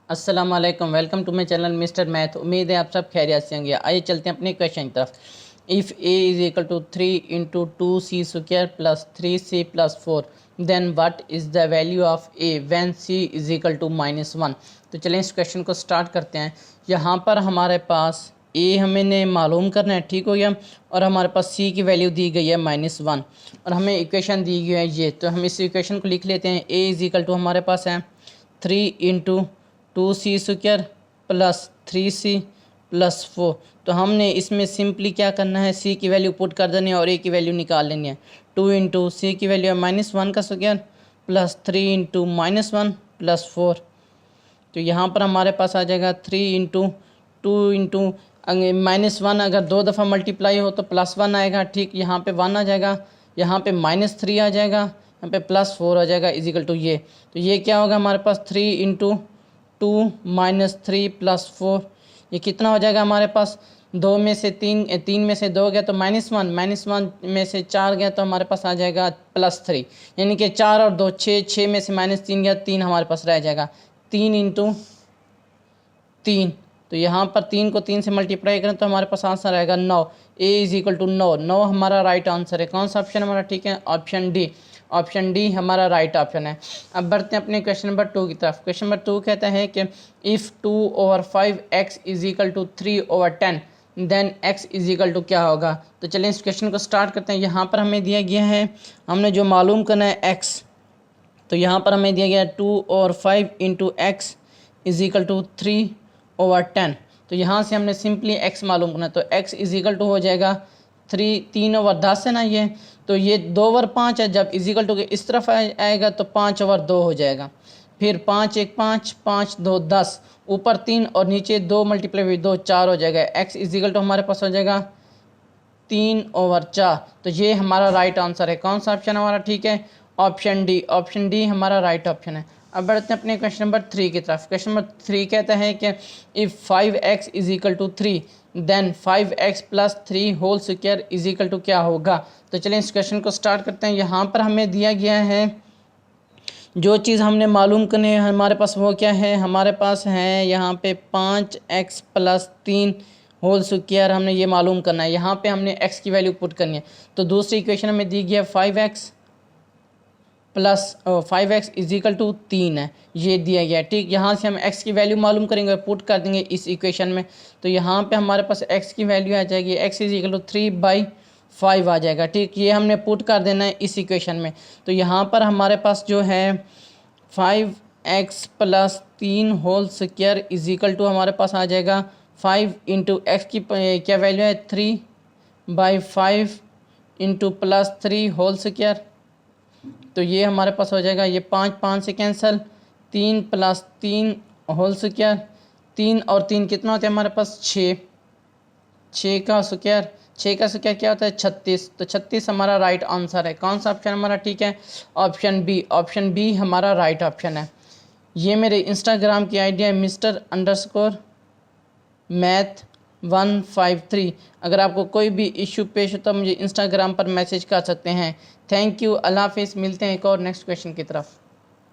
अस्सलाम वालेकुम, welcome to my channel Mister Math. उम्मीद है आप सब खैरियत से होंगे। आइए चलते हैं अपने क्वेश्चन की तरफ। If A is equal to 3 into 2c² plus 3c+4 then what is the value of A when c is equal to -1। तो चलें इस क्वेश्चन को स्टार्ट करते हैं। यहाँ पर हमारे पास ए हमें मालूम करना है, ठीक हो गया, और हमारे पास सी की वैल्यू दी गई है -1 और हमें इक्वेशन दी गई है ये। तो हम इस इक्वेशन को लिख लेते हैं। ए इज इक्वल टू हमारे पास है 3 इंटू 2c² प्लस 3c+4। तो हमने इसमें सिंपली क्या करना है, सी की वैल्यू पुट कर देनी है और ए की वैल्यू निकाल लेनी है। 2 इंटू सी की वैल्यू है -1 का स्क्वायर प्लस 3 इंटू -1 प्लस 4। तो यहाँ पर हमारे पास आ जाएगा 3 इंटू 2 इंटू -1 अगर 2 दफ़ा मल्टीप्लाई हो तो +1 आएगा, ठीक। यहाँ पे 1 आ जाएगा, यहाँ पे -3 आ जाएगा, यहाँ पे +4 आ जाएगा इजिकल टू ये। तो ये क्या होगा हमारे पास 3 इंटू 2 -3 प्लस 4। ये कितना हो जाएगा हमारे पास, 2 में से 3 में से 2 गया तो -1 में से 4 गया तो हमारे पास आ जाएगा +3, यानी कि 4 और 2 6 में से -3 गया 3 हमारे पास रह जाएगा। 3 इंटू 3, तो यहाँ पर 3 को 3 से मल्टीप्लाई करें तो हमारे पास आंसर आएगा 9। ए इज इक्वल टू 9। 9 हमारा राइट आंसर है। कौन सा ऑप्शन हमारा ठीक है, ऑप्शन डी। ऑप्शन डी हमारा राइट ऑप्शन है। अब बढ़ते हैं अपने क्वेश्चन नंबर 2 की तरफ। क्वेश्चन नंबर 2 कहता है कि if 2/5x is equal to 3/10 then x is equal to क्या होगा। तो चलें इस क्वेश्चन को स्टार्ट करते हैं। यहाँ पर हमें दिया गया है, हमने जो मालूम करना है x, तो यहाँ पर हमें दिया गया है 2/5 into x is equal to 3/10। तो यहाँ से हमने सिंपली x मालूम करना है, तो x इज इक्वल टू हो जाएगा 3/10 है ना ये, तो ये 2/5 है। जब इजिकल टू के इस तरफ आएगा तो 5/2 हो जाएगा। फिर 5 1 5 5 2 10, ऊपर 3 और नीचे 2 मल्टीप्लाई हुई 2 4 हो जाएगा। x इजिकल टू हमारे पास हो जाएगा 3/4। तो ये हमारा राइट आंसर है। कौन सा ऑप्शन हमारा ठीक है, ऑप्शन डी। ऑप्शन डी हमारा राइट ऑप्शन है। अब बढ़ते हैं अपने क्वेश्चन नंबर 3 की तरफ। क्वेश्चन नंबर 3 कहता है कि if 5x is equal to 3 then 5x plus 3 whole square is equal to क्या होगा। तो चलें इस क्वेश्चन को स्टार्ट करते हैं। यहाँ पर हमें दिया गया है, जो चीज़ हमने मालूम करनी है हमारे पास वो क्या है, हमारे पास है यहाँ पे 5x प्लस 3 होल स्क्वायर हमने ये मालूम करना है। यहाँ पे हमने x की वैल्यू पुट करनी है। तो दूसरी इक्वेशन हमें दी गई है 5x plus 5x is equal to 3 है, ये दिया गया है, ठीक। यहाँ से हम x की वैल्यू मालूम करेंगे, पुट कर देंगे इस इक्वेशन में। तो यहाँ पे हमारे पास x की वैल्यू आ जाएगी, x इज इक्वल टू 3/5 आ जाएगा, ठीक। ये हमने पुट कर देना है इस इक्वेशन में। तो यहाँ पर हमारे पास जो है 5x plus 3 whole square is equal to हमारे पास आ जाएगा 5 इंटू एक्स की क्या वैल्यू है 3/5 इंटू प्लस 3 होल स्क्वायर। तो ये हमारे पास हो जाएगा, ये 5 5 से कैंसिल, 3 प्लस 3 होल स्क्वायर, 3 और 3 कितना होता है हमारे पास 6, 6 का स्क्वायर, 6 का स्क्वायर क्या होता है 36। तो 36 हमारा राइट आंसर है। कौन सा ऑप्शन हमारा ठीक है, ऑप्शन बी। ऑप्शन बी हमारा राइट ऑप्शन है। ये मेरे इंस्टाग्राम की आईडी है Mr_Math153। अगर आपको कोई भी इशू पेश हो तो मुझे इंस्टाग्राम पर मैसेज कर सकते हैं। थैंक यू, अल्लाह हाफिज़। मिलते हैं एक और नेक्स्ट क्वेश्चन की तरफ।